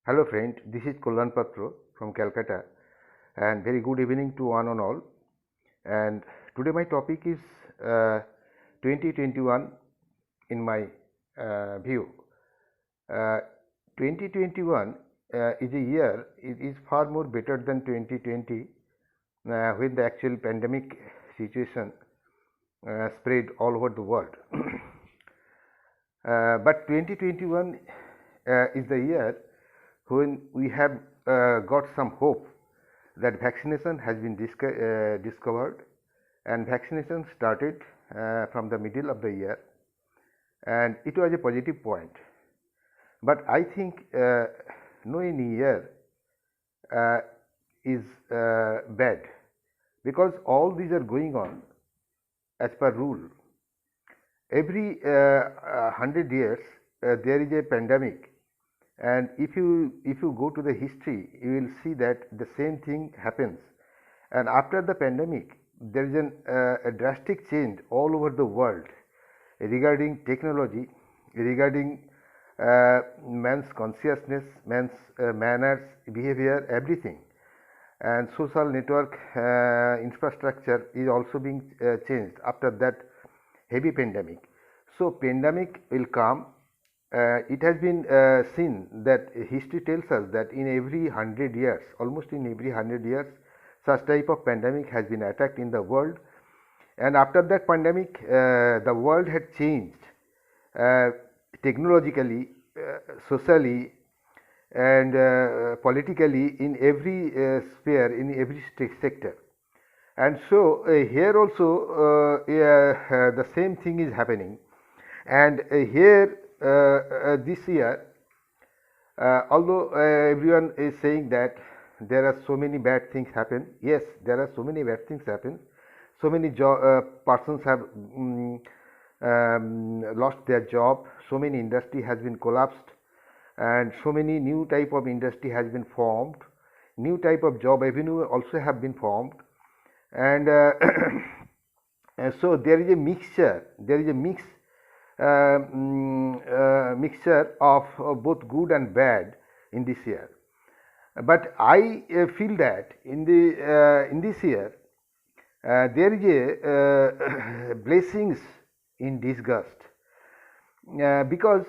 Hello friend, this is Kalyan Patro from Calcutta and very good evening to one and all. And today my topic is 2021 in my view. Uh, 2021 is a year, it is far more better than 2020 when the actual pandemic situation spread all over the world. But 2021 is the year when we have got some hope that vaccination has been discovered, and vaccination started from the middle of the year, and it was a positive point. But I think no any year is bad, because all these are going on as per rule. Every 100 years there is a pandemic, and if you go to the history, you will see that the same thing happens. And after the pandemic, there is a drastic change all over the world regarding technology, regarding man's consciousness, man's manners, behavior, everything. And social network infrastructure is also being changed after that heavy pandemic. So pandemic will come. It has been seen that history tells us that in every 100 years, almost in every 100 years, such type of pandemic has been attacked in the world. And after that pandemic, the world had changed technologically, socially, and politically, in every sphere, in every sector. And so here also the same thing is happening. And here this year, although everyone is saying that there are so many bad things happen, yes, there are so many bad things happen. So many persons have lost their job. So many industry has been collapsed, and so many new type of industry has been formed. New type of job avenue also have been formed, and so there is a mixture. There is a mixture of both good and bad in this year. But I feel that in this year there is a blessings in disgust, because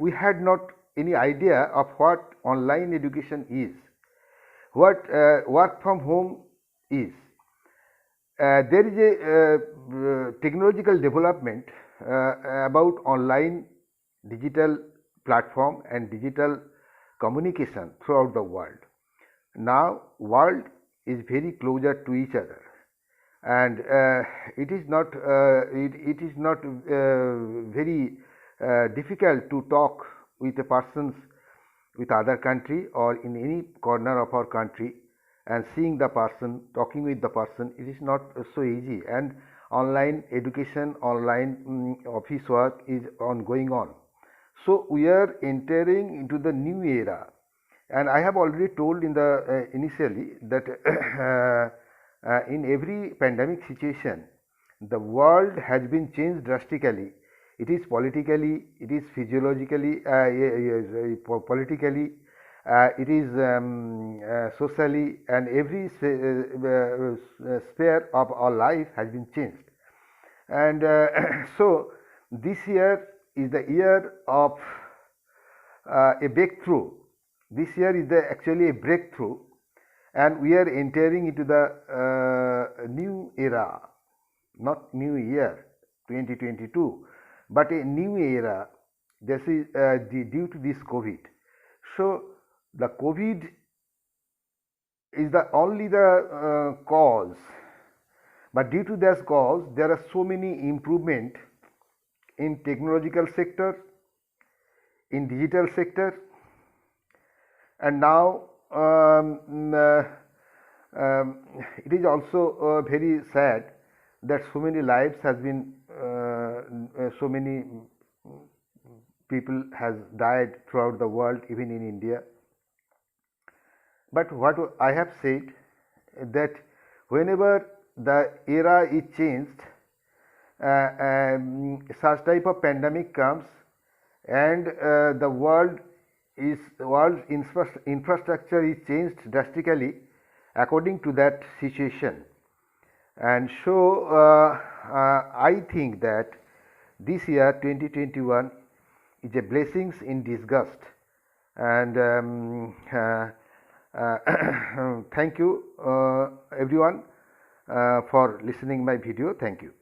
we had not any idea of what online education is, what work from home is. There is a technological development about online digital platform and digital communication throughout the world. Now world is very closer to each other, and it is not very difficult to talk with a persons with other country or in any corner of our country, and seeing the person, talking with the person, it is not so easy. And online education, online office work is going on. So we are entering into the new era, and I have already told in the initially that in every pandemic situation, the world has been changed drastically. It is politically, it is physiologically, politically, it is socially, and every sphere of our life has been changed. And so this year is the year of a breakthrough. This year is actually a breakthrough, and we are entering into the new era, not new year 2022, but a new era. This is due to this COVID. So the COVID is the only the cause, but due to this cause, there are so many improvement in technological sector, in digital sector, and now it is also very sad that so many lives has been so many people has died throughout the world, even in India. But what I have said, that whenever the era is changed, such type of pandemic comes, and the world world's infrastructure is changed drastically according to that situation. And so I think that this year 2021 is a blessings in disgust. And thank you everyone for listening my video. Thank you.